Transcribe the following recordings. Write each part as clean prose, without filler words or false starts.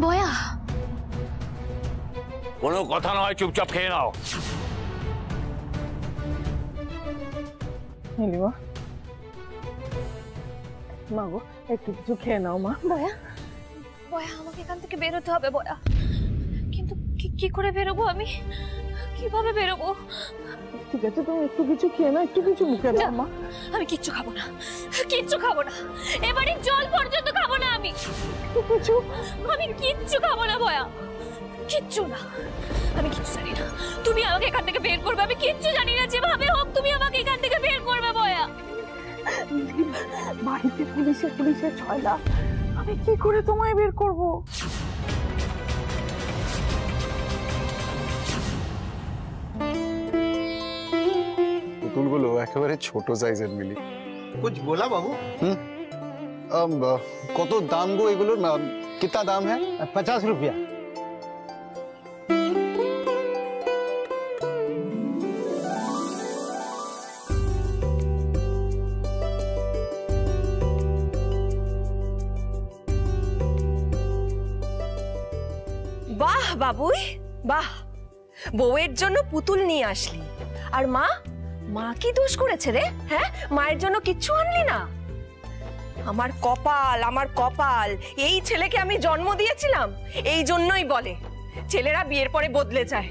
বয়া কোনো কথা নয়, চুপচাপ খেয়ে নাও। নীলিমা, মা গো একটু কিছু খেয়ে নাও মা। বয়া বয়া আমাকে এখান থেকে বেরোতে হবে বয়া, কিন্তু কি করে বেরোবো আমি, কিভাবে বেরোবো? ঠিক আছে তুমি একটু কিছু খেয়ে নাও, একটু কিছু মুখে দাও মা। আমি কিচ্ছু খাবো না, কিচ্ছু খাবো না, এবারে জল পর্যন্ত খাবো না আমি। আমি কিচ্ছু খাবো না বয়া, কিচ্ছু না, আমি কিচ্ছু জানি না। তুমি আমাকে এখান থেকে বের করবে, আমি কিচ্ছু জানি না, যেভাবে হোক তুমি আমাকে এখান থেকে বের করবে বয়া। বাড়িতে পুলিশের ছয়লা, আমি কি করে তোমায় বের করব? পুতুলগুলো একেবারে ছোট সাইজের মিলি। कुछ बोला बाबू? কত দাম গো এগুলোর? কিतना দাম है? 50 रुपया। বাহ বাবুই বাহ, বউয়ের জন্য পুতুল নিয়ে আসলি, আর মা মা কি দোষ করেছে রে? হ্যাঁ, মায়ের জন্য কিচ্ছু আনলি না? আমার কপাল, আমার কপাল, এই ছেলেকে আমি জন্ম দিয়েছিলাম। এই জন্যই বলে ছেলেরা বিয়ের পরে বদলে যায়।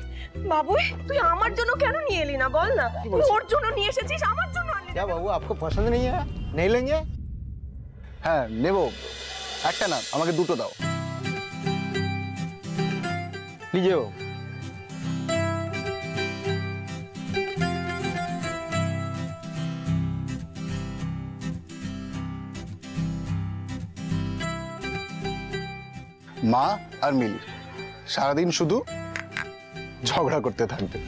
বাবুই তুই আমার জন্য কেন নিয়ে এলি না বল না? ওর জন্য নিয়ে এসেছিস, আমার জন্য আনলি না? क्या बाबू आपको पसंद नहीं है? नहीं लेंगे? হ্যাঁ নেব, একটা না আমাকে দুটো দাও। लीजिए बाबू। মা আর মিলি সারাদিন শুধু ঝগড়া করতে থাকবে।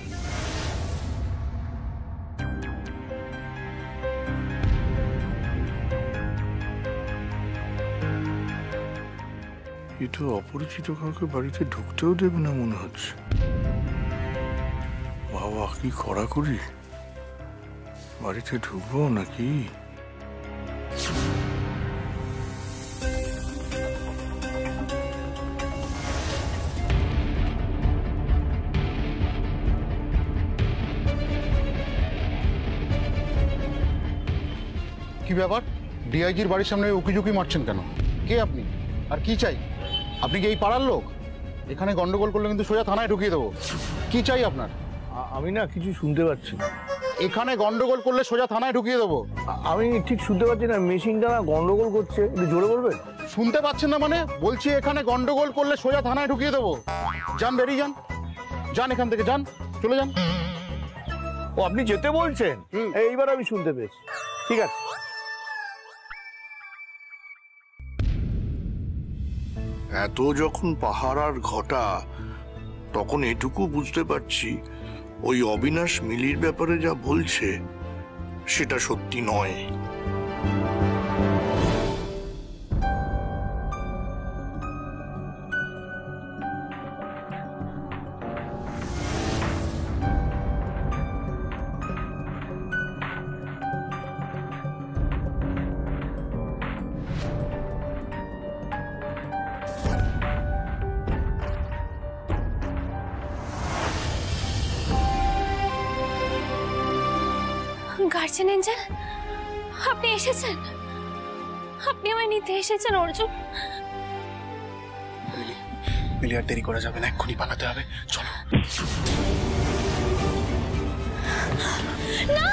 এটা অপরিচিত কাউকে বাড়িতে ঢুকতেও দেবে না মনে হচ্ছে। বাবা কি করা করি, বাড়িতে ঢুকবো নাকি? কি ব্যাপার, ডিআইজির বাড়ির সামনে উকিঝুঁকি মারছেন কেন? কে আপনি আর কি চাই? আপনি কি এই পাড়ার লোক? এখানে গন্ডগোল করলে কিন্তু সোজা থানায় ঢুকিয়ে দেবো। কি চাই আপনার? আমি না কিছু শুনতে পাচ্ছি না। এখানে গন্ডগোল করলে সোজা থানায় ঢুকিয়ে দেবো। আমি ঠিক শুনতে পাচ্ছি না, মেশিনটা না গন্ডগোল করছে, একটু জোরে বলবেন? শুনতে পাচ্ছেন না মানে? বলছি এখানে গন্ডগোল করলে সোজা থানায় ঢুকিয়ে দেবো। যান, বেরিয়ে যান, যান এখান থেকে, যান, চলে যান। ও আপনি যেতে বলছেন? এইবার আমি শুনতে পেয়েছি, ঠিক আছে। এত যখন পাহারার ঘটা, তখন এটুকু বুঝতে পারছি ওই অবিনাশ মিলির ব্যাপারে যা বলছে সেটা সত্যি নয়। গার্জিয়ান এঞ্জেল, আপনি এসেছেন, আপনি আমায় নিতে এসেছেন অর্জুন। মিলি আর দেরি করা যাবে না, এক্ষুনি পালাতে হবে, চলো। না,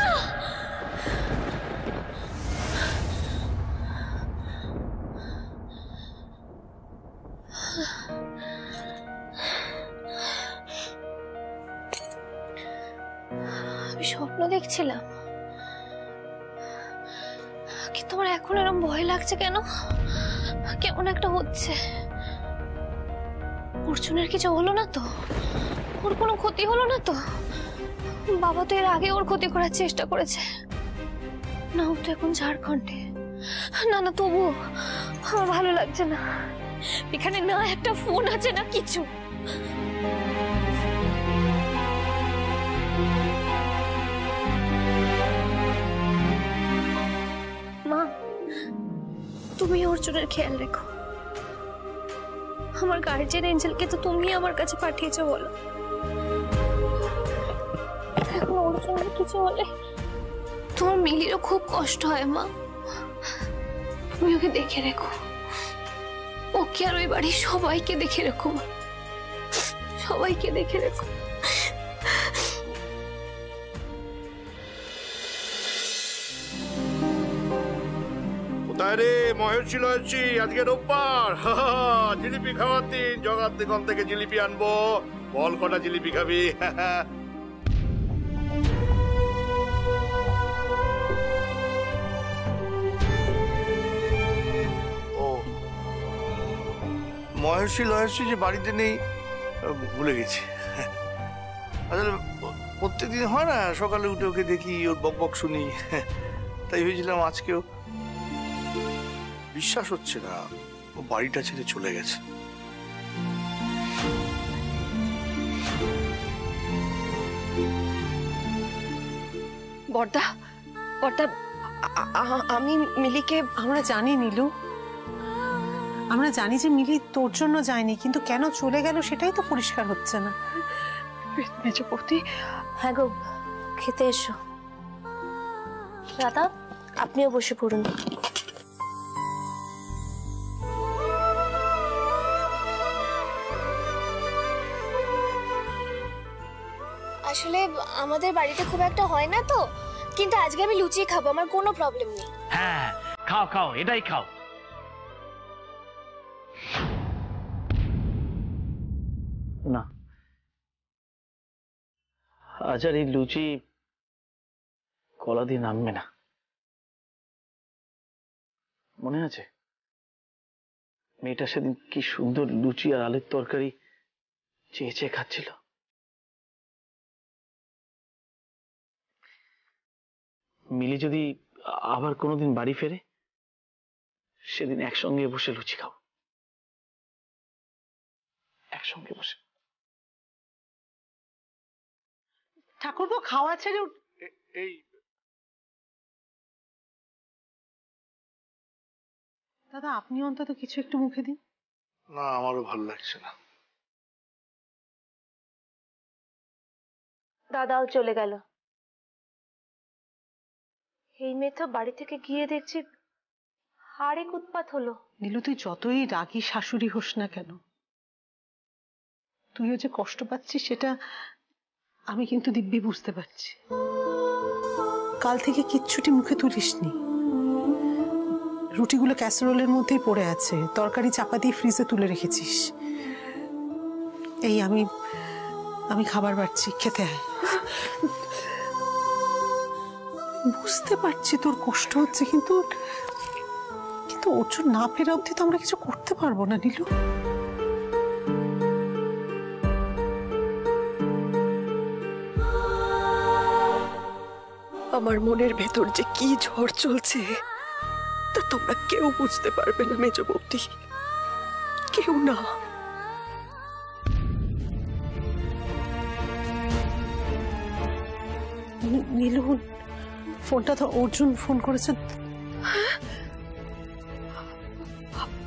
আমি স্বপ্ন দেখছিলাম, কিন্তু আমার এখন এরকম ভয় লাগছে কেন? কেমন একটা হচ্ছে। অর্জুনের কিছু হলো না তো? ওর কোনো ক্ষতি হলো না তো? বাবা তো এর আগে ওর ক্ষতি করার চেষ্টা করেছে না, ও তো এখন ঝাড়খণ্ডে। না না, তবুও আমার ভালো লাগছে না। এখানে না একটা ফোন আছে না কিছু। মা, তুমি অর্জুনের খেয়াল রেখো, আমার গার্জিয়ান এঞ্জেলকে তো তুমি আমার কাছে পাঠিয়েছো বলো। এখন ওর জন্য কিছু হলে তোমার মিলিরও খুব কষ্ট হয় মা। তুমি ওকে দেখে রেখো, ওকে আর ওই বাড়ির সবাইকে দেখে রেখো মা, সবাইকে দেখে রেখো। কোথায় রে মহেশী লহেশী? আজকে রোববার, জিলিপি খাওয়ার দিন। জগার দিগন থেকে জিলিপি আনবো, বল কটা জিলিপি খাবি? ও মহেশী লহেশী যে বাড়িতে নেই, ভুলে গেছি। আসলে প্রত্যেকদিন হয় না, সকালে উঠে ওকে দেখি, ওর বক বক শুনি, তাই ভেবেছিলাম আজকেও। বিশ্বাস হচ্ছে না ও বাড়িটা ছেড়ে চলে গেছে। বর্দা, বর্দা, আমি মিলিকে। আমরা জানি নীলু, আমরা জানি যে মিলি তোর জন্য যায়নি, কিন্তু কেন চলে গেল সেটাই তো পরিষ্কার হচ্ছে না। মেজপতি, হ্যাঁ গো, খেতে এসো। রাধা, আপনিও বসে পড়ুন। আসলে আমাদের বাড়িতে খুব একটা হয় না তো, কিন্তু আজকে আমি লুচি খাবো, আমার কোনো প্রবলেম নেই। হ্যাঁ খাও খাও, এটাই খাও। না, আজ আর এই লুচি কলা দিয়ে নামবে না। মনে আছে মেয়েটা সেদিন কি সুন্দর লুচি আর আলুর তরকারি চেয়ে চেয়ে খাচ্ছিল? মিলি যদি আবার কোনোদিন বাড়ি ফেরে, সেদিন একসঙ্গে বসে লুচি খাও, একসঙ্গে বসে। ঠাকুরপো খাওয়া ছেড়ে এই দাদা, আপনি অন্তত কিছু একটু মুখে দিন। না, আমারও ভালো লাগছে না। দাদাও চলে গেল। এই মেয়ে তো বাড়ি থেকে গিয়ে দেখছি আরেক উৎপাত হলো। নীলু, তুই যতই রাগী শাশুড়ি হোস না কেন, তুইও যে কষ্ট পাচ্ছিস সেটা আমি কিন্তু দিব্যি বুঝতে পারছি। কাল থেকে কিচ্ছুটি মুখে তুলিসনি, রুটিগুলো ক্যাসারোলের মধ্যেই পড়ে আছে, তরকারি চাপা দিয়ে ফ্রিজে তুলে রেখেছিস। এই আমি খাবার বাড়ছি, খেতে আয়। বুঝতে পারছি তোর কষ্ট হচ্ছে, কিন্তু অর্জুন না ফেরা অবধি তো আমরা কিছু করতে পারবো না নীলু। আমার মনের ভেতর যে কি ঝড় চলছে তা তোমরা কেউ বুঝতে পারবে না মেজবৌদি, কেউ না। নীলু, ফোনটা তো অর্জুন ফোন করেছে।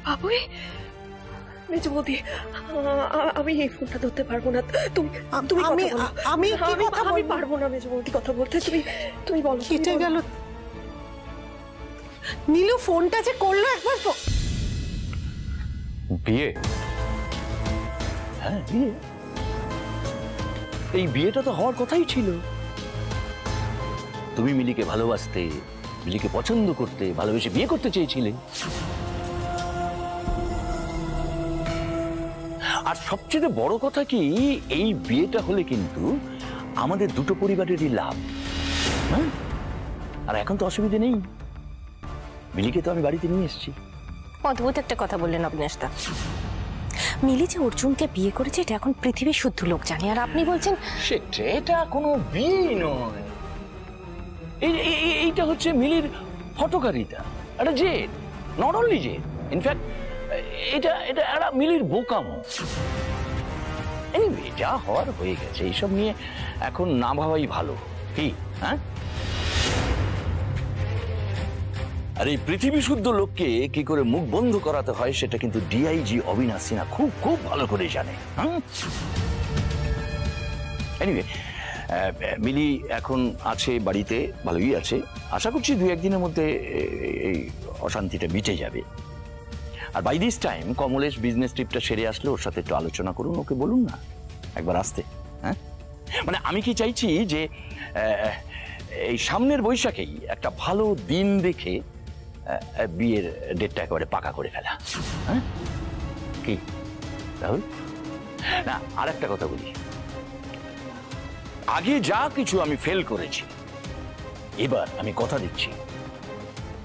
বাবুই, মেজবৌদি, আমি এই ফোনটা ধরতে পারবো না। আমি পারবো না মেজবৌদি কথা বলতে। তুমি বলো। কেটে গেল। নীলু, ফোনটা যে করলো একবার। বিয়ে? হ্যাঁ বিয়ে, এই বিয়েটা তো হওয়ার কথাই ছিল। তুমি মিলিকে ভালোবাসতে, মিলিকে পছন্দ করতে, ভালোবেসে বিয়ে করতে চেয়েছিলে। আর সবচেয়ে বড় কথা কি, এই বিয়েটা হলে কিন্তু আমাদের দুটো পরিবারেরই লাভ। হ্যাঁ, আর এখন তো অসুবিধে নেই, মিলিকে তো আমি বাড়িতে নিয়ে এসেছি। অদ্ভুত একটা কথা বললেন অবিনাশদা। মিলি যে অর্জুনকে বিয়ে করেছে এটা এখন পৃথিবীর শুদ্ধ লোক জানে, আর আপনি বলছেন এটা কোনো বিয়ে নয়, এইটা হচ্ছে মিলির হঠকারিতা, একটা জেদ, নট অনলি জেদ, ইনফ্যাক্ট এটা এটা একটা মিলির বোকামো। এনিওয়ে, যা হওয়ার হয়ে গেছে, এইসব নিয়ে এখন না ভাবাই ভালো। কি? হ্যাঁ, আর এই পৃথিবী শুদ্ধ লোককে কি করে মুখ বন্ধ করাতে হয় সেটা কিন্তু ডিআইজি অবিনাশ সিনহা খুব খুব ভালো করে জানে। এনিওয়ে, মিলি এখন আছে বাড়িতে, ভালোই আছে। আশা করছি 2-1 দিনের মধ্যে এই অশান্তিটা মিটে যাবে। আর by this time Kamlesh business ট্রিপটা সেরে আসলে ওর সাথে একটু আলোচনা করুন, ওকে বলুন না একবার আসতে। হ্যাঁ, মানে আমি কি চাইছি যে এই সামনের বৈশাখেই একটা ভালো দিন দেখে বিয়ের ডেটটা একেবারে পাকা করে ফেলা। হ্যাঁ, কি রাহুল? না, আর একটা কথা বলি, আগে যা কিছু আমি ফেল করেছি, এবার আমি কথা দিচ্ছি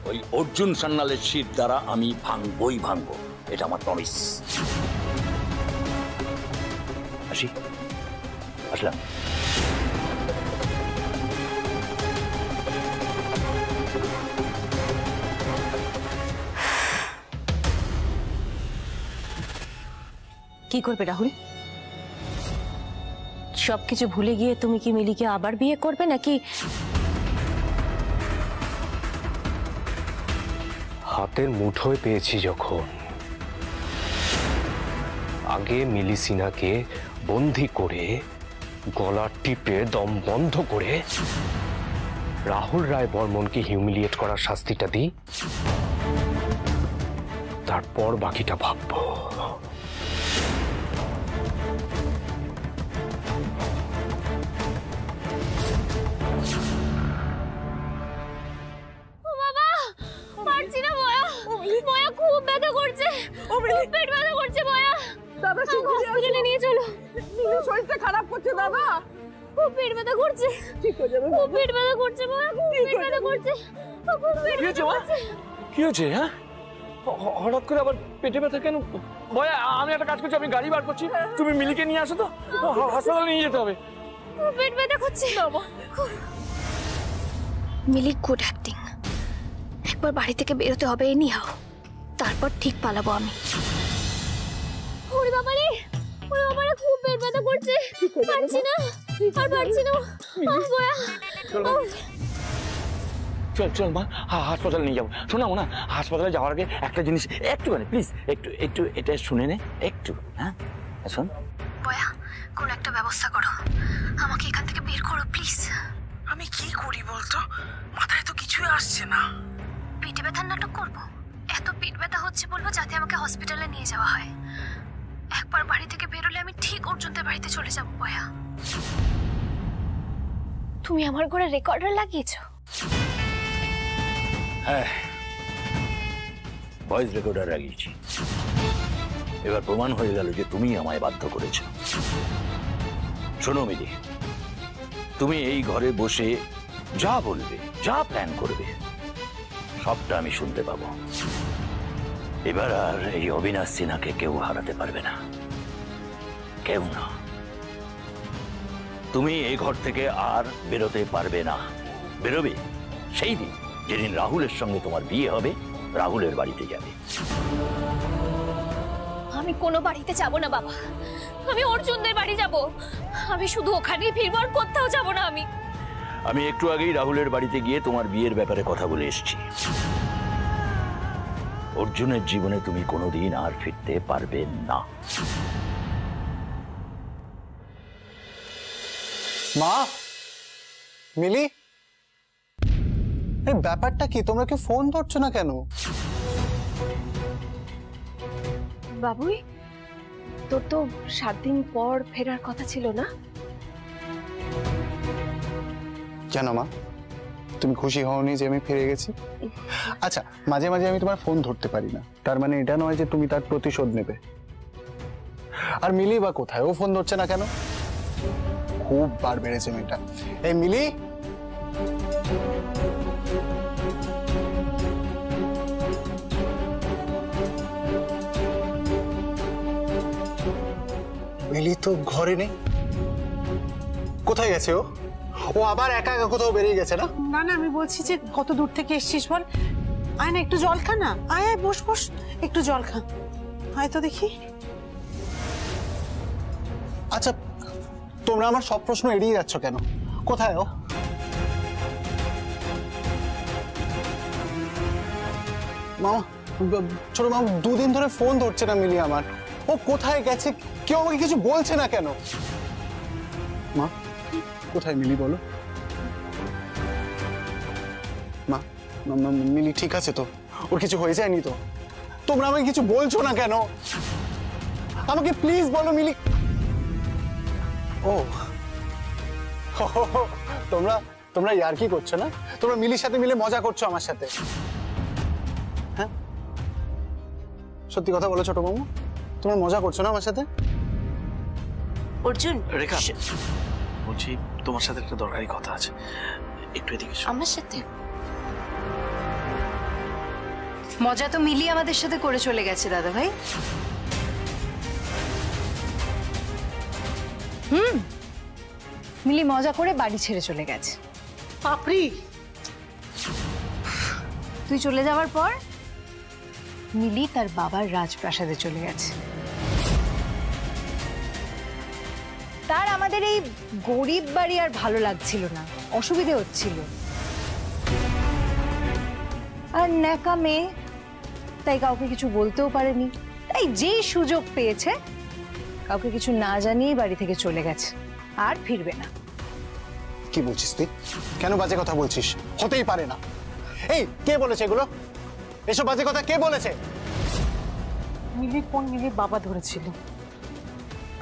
ওই অর্জুন সান্যালের শীত দ্বারা আমি ভাঙবই ভাঙবো, এটা আমার প্রমিস। আসি, আসলাম। কি করবে রাহুল? সবকিছু ভুলে গিয়ে তুমি কি মিলিকে আবার বিয়ে করবে নাকি? হাতের মুঠোয় পেয়েছি যখন, আগে মিলি সিনহাকে বন্দি করে গলা টিপে দম বন্ধ করে রাহুল রায় বর্মনকে হিউমিলিয়েট করার শাস্তিটা দিই, তারপর বাকিটা ভাববো। খুব ব্যথা করছে, খুব পেট ব্যথা করছে বয়া। দাদা হসপিটালে নিয়ে চলো। মিলির শরীরটা খারাপ করছে দাদা, খুব পেট ব্যথা করছে। ঠিক হয়ে যাবে, খুব পেট ব্যথা করছে বয়া, খুব পেট ব্যথা করছে, খুব পেট ব্যথা করছে। কি হয়েছে? হ্যাঁ, হঠাৎ করে আবার পেটে ব্যথা কেন? বয়া, আমি একটা কাজ করছি, আমি গাড়ি বার করছি, তুমি মিলিকে নিয়ে আসো তো, হাসপাতালে নিয়ে যেতে হবে। খুব পেট ব্যথা করছে। মিলি গুড অ্যাক্টিং। একবার বাড়ি থেকে বেরোতে হবে এনি হাও, তারপর ঠিক পালাবো আমি। ওরে বাবা রে, ওরে বাবা রে, খুব পেট ব্যথা করছে, পারছি না, আর পারছি না। চল চল মা, হাসপাতালে নিয়ে যাবো। শোনাবো না, হাসপাতালে যাওয়ার আগে একটা জিনিস একটুখানি প্লিজ, একটু একটু এটা শুনে নে একটু। হ্যাঁ শোন বয়া, কোন একটা ব্যবস্থা করো, আমাকে এখান থেকে বের করো প্লিজ। আমি কি করি বলতো, মাথায় তো কিছুই আসছে না। পেটে ব্যথার নাটক করবো? এত পেট ব্যথা হচ্ছে বলবো যাতে আমাকে হসপিটালে নিয়ে যাওয়া হয়। একবার বাড়ি থেকে বেরোলে আমি ঠিক অর্জুনদের বাড়িতে চলে যাবো বয়া। তুমি আমার ঘরে রেকর্ডার লাগিয়েছো? হ্যাঁ, ভয়েস রেকর্ডার লাগিয়েছি। এবার প্রমাণ হয়ে গেল যে তুমি আমায় বাধ্য করেছ। শোনো মিলি, তুমি এই ঘরে বসে যা বলবে, যা প্ল্যান করবে, সবটা আমি শুনতে পাবো। এবার আর এই অবিনাশ সিনহাকে কেউ হারাতে পারবে না, কেউ না। তুমি এই ঘর থেকে আর বেরোতে পারবে না। বেরোবে সেই দিন যেদিন রাহুলের সঙ্গে তোমার বিয়ে হবে, রাহুলের বাড়িতে যাবে। আমি কোনো বাড়িতে যাব না বাবা, আমি অর্জুনদের বাড়ি যাব। আমি শুধু ওখানেই ফিরবো, আর কোথাও যাব না। আমি একটু আগেই রাহুলের বাড়িতে গিয়ে তোমার বিয়ের ব্যাপারে কথা বলে এসেছি। অর্জুনের জীবনে তুমি কোনোদিন আর ফিরতে পারবে না। মা, মিলি, এই ব্যাপারটা কি? তোমরা কি ফোন ধরছো না কেন? বাবুই, তোর তো 7 দিন পর ফেরার কথা ছিল না? কেন মা, তুমি খুশি হওনি যে আমি ফিরে গেছি? আচ্ছা, মাঝে মাঝে আমি তোমার ফোন ধরতে পারি না, তার মানে এটা নয় যে তুমি তার প্রতিশোধ নেবে। আর মিলি বা কোথায়? ও ফোন ধরছে না কেন? খুব বার বেড়েছে মেয়েটা। এই মিলি, মিলি তো ঘরে নেই, কোথায় গেছে ও? ও আবার একা একা কোথাও বেরিয়ে গেছে না? না না, আমি বলছি যে কত দূর থেকে এসেছিস বল। আয় না, একটু জল খা না। আয় আয়, বস বস, একটু জল খা। আয় তো দেখি। আচ্ছা, তোমরা আমার সব প্রশ্ন এড়িয়ে যাচ্ছ কেন? কোথায় ও? মামা, ছোট মামা 2 দিন ধরে ফোন ধরছে না মিলি আমার। ও কোথায় গেছে, কেউ আমাকে কিছু বলছে না কেন? মা, কোথায় মিলি বলো? মা, মিলি ঠিক আছে তো? ওর কিছু হয়ে যায়নি তো? তোমরা আমাকে কিছু বলছো না কেন? আমাকে প্লিজ বলো মিলি। ও তোমরা ইয়ার্কি করছো না? তোমরা মিলির সাথে মিলে মজা করছো আমার সাথে? হ্যাঁ, সত্যি কথা বলো ছোট মামু, তোমরা মজা করছো না আমার সাথে? অর্জুন, রেখা, বলছি তোমার সাথে একটা দরকারি কথা আছে, একটু এদিকে এসো। আমার সাথে মজা তো মিলি আমাদের সাথে করে চলে গেছে দাদা ভাই। মিলি মজা করে বাড়ি ছেড়ে চলে গেছে। পাপড়ি, তুই চলে যাওয়ার পর মিলি তার বাবার রাজপ্রাসাদে চলে গেছে। তার আমাদের এই গরিব বাড়ি আর ভালো লাগছিল না, অসুবিধে হচ্ছিল। আর ন্যাকা মেয়ে, তাই কাউকে কিছু বলতেও পারেনি, তাই যেই সুযোগ পেয়েছে কাউকে কিছু না জানিয়েই বাড়ি থেকে চলে গেছে, আর ফিরবে না। কি বলছিস তুই? কেন বাজে কথা বলছিস? হতেই পারে না। এই কে বলেছে এগুলো? এসব বাজে কথা কে বলেছে? মিলির ফোন মিলির বাবা ধরেছিল,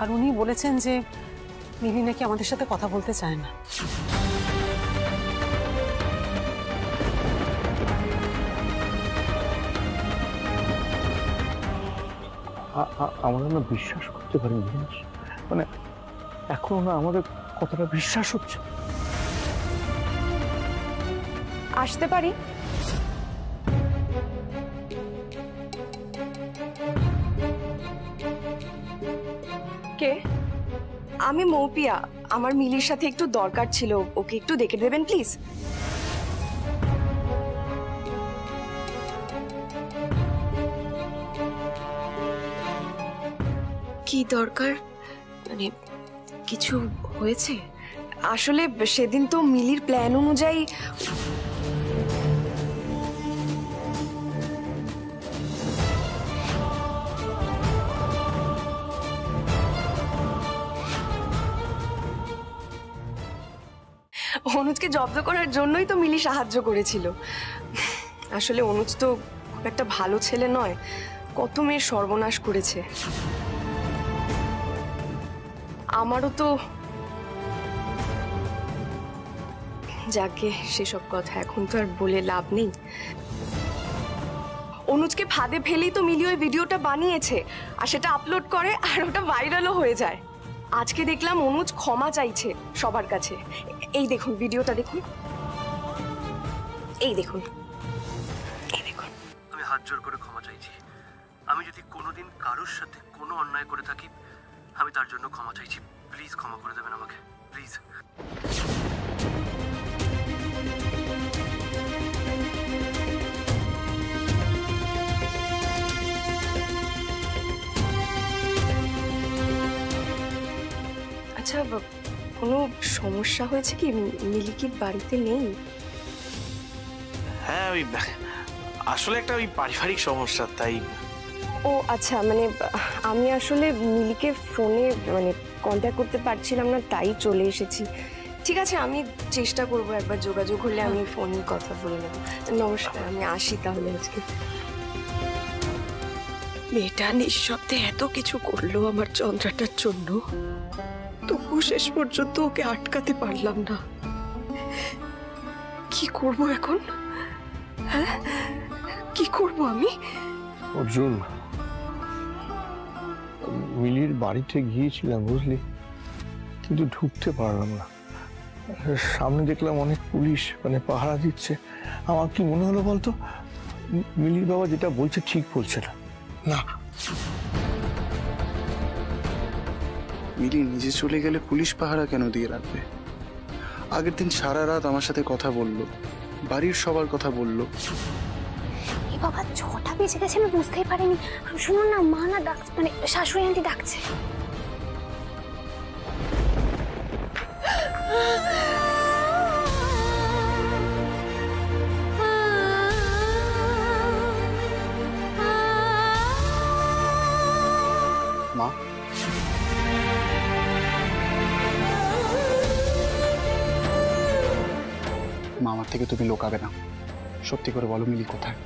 আর উনি বলেছেন যে মিলি নাকি আমাদের সাথে কথা বলতে চায় না। আমরা না বিশ্বাস করতে পারি, মানে এখনো না আমাদের কথাটা বিশ্বাস হচ্ছে। আসতে পারি? কে? আমি মৌপিয়া, আমার মিলির সাথে একটু দরকার ছিল, ওকে একটু দেখে দেবেন প্লিজ। কি দরকার? মানে কিছু হয়েছে? আসলে সেদিন তো মিলির প্ল্যান অনুযায়ী অনুজকে জব্দ করার জন্যই তো মিলি সাহায্য করেছিল। আসলে অনুজ তো খুব একটা ভালো ছেলে নয়, কত মেয়ের সর্বনাশ করেছে। আমারও তো যাকে সেসব কথা এখন তো আর বলে লাভ নেই। অনুজকে ফাঁদে ফেলেই তো মিলি ওই ভিডিওটা বানিয়েছে, আর সেটা আপলোড করে, আর ওটা ভাইরালও হয়ে যায়। আজকে দেখলাম অনুজ ক্ষমা চাইছে সবার কাছে। এই দেখুন ভিডিওটা, দেখুন, এই দেখুন, এই দেখুন। আমি হাত জোর করে ক্ষমা চাইছি। আমি যদি কোনোদিন কারোর সাথে কোনো অন্যায় করে থাকি, আমি তার জন্য ক্ষমা চাইছি। প্লিজ ক্ষমা করে দেবেন আমাকে, প্লিজ। আচ্ছা, কোনো সমস্যা হয়েছে কি? মিলি কি বাড়িতে নেই? হ্যাঁ, ওই আসলে একটা ওই পারিবারিক সমস্যা, তাই। ও আচ্ছা, মানে আমি আসলে মিলিকে ফোনে মানে কন্ট্যাক্ট করতে পারছিলাম না, তাই চলে এসেছি। ঠিক আছে, আমি চেষ্টা করব, একবার যোগাযোগ হলে আমি ফোনে কথা বলে নেব। নমস্কার, আমি আসি তাহলে আজকে। মেয়েটা নিঃশব্দে এত কিছু করলো আমার চন্দ্রাটার জন্য, তবু শেষ পর্যন্ত ওকে আটকাতে পারলাম না। কি করব এখন? হ্যাঁ, কি করব আমি? অর্জুন, মিলির বাড়িতে গিয়েছিলাম বুঝলি, কিন্তু ঢুকতে পারলাম না। সামনে দেখলাম অনেক পুলিশ মানে পাহারা দিচ্ছে। আমার কি মনে হলো বলতো, মিলির বাবা যেটা বলছে ঠিক বলছে না। না, মিলি নিজে চলে গেলে পুলিশ পাহারা কেন দিয়ে রাখবে? আগের দিন সারা রাত আমার সাথে কথা বললো, বাড়ির সবার কথা বললো। এ বাবা, 6টা বেজে গেছে, আমি বুঝতেই পারিনি। শুনুন না, মা না ডাকছে, মানে শাশুড়ি আন্টি ডাকছে। মা মা, আমার থেকে তুমি লোকাবে না। সত্যি করে বলো মিলি কোথায়,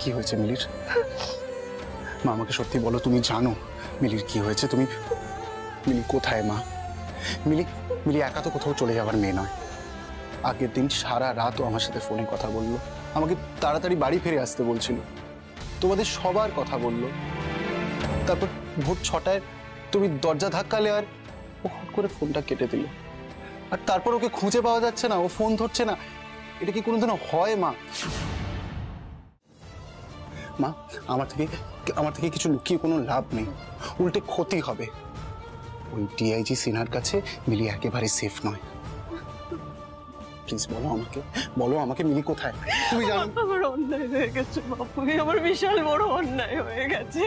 কি হয়েছে মিলির? মা আমাকে সত্যি বলো, তুমি জানো মিলির কি হয়েছে? তুমি মিলি কোথায় মা? মিলি মিলি একা তো কোথাও চলে যাওয়ার মেয়ে নয়। আগের দিন সারা রাতও আমার সাথে ফোনে কথা বললো, আমাকে তাড়াতাড়ি বাড়ি ফিরে আসতে বলছিল, তোমাদের সবার কথা বললো। তারপর ভোর 6টায় তুমি দরজা ধাক্কালে আর ও হুট করে ফোনটা কেটে দিল। আর তারপর ওকে খুঁজে পাওয়া যাচ্ছে না, ও ফোন ধরছে না। এটা কি কোনোদিনও হয় মা? মা আমার থেকে কিছু লুকিয়ে কোনো লাভ নেই, উল্টে ক্ষতি হবে। ওই ডিআইজি সিনহার কাছে মিলি একেবারে সেফ নয়। প্লিজ বলো আমাকে মিলি কোথায়? তুমি জানো আমার অন্যায় হয়ে গেছে বাপুই, আমার বিশাল বড় অন্যায় হয়ে গেছে।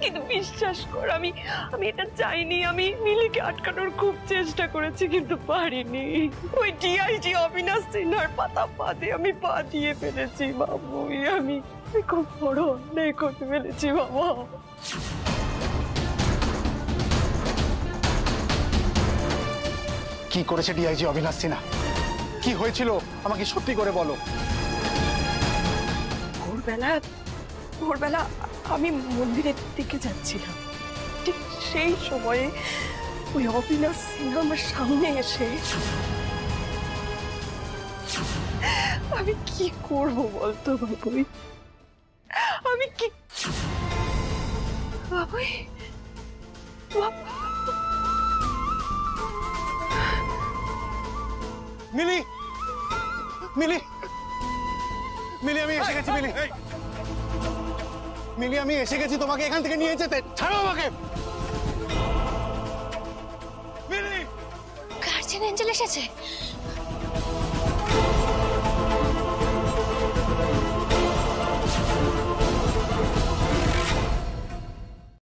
কিন্তু বিশ্বাস কর, আমি এটা চাইনি। আমি মিলিকে আটকানোর খুব চেষ্টা করেছি, কিন্তু পারিনি। ওই ডিআইজি অবিনাশ সিনহার পাতে আমি পা দিয়ে ফেলেছি বাবুই। আমি খুব বড় অন্যায় করতে ফেলেছি বাবা। কি করেছে ডিআইজি অবিনাশ সিনহা? কি হয়েছিল আমাকে সত্যি করে বলো। ভোরবেলা আমি মন্দিরের দিকে যাচ্ছিলাম, ঠিক সেই সময়ে ওই অবিনাশ সিনহা আমার সামনে এসে, আমি কি করব বলতো বাবুই? আমি কি বাবুই মিলি মিলি মিলি আমি এসে গেছি। মিলি আমি এসে গেছি তোমাকে এখান থেকে নিয়ে যেতে। ছাড়ো আমাকে। গার্জিয়ান এঞ্জেল এসেছে।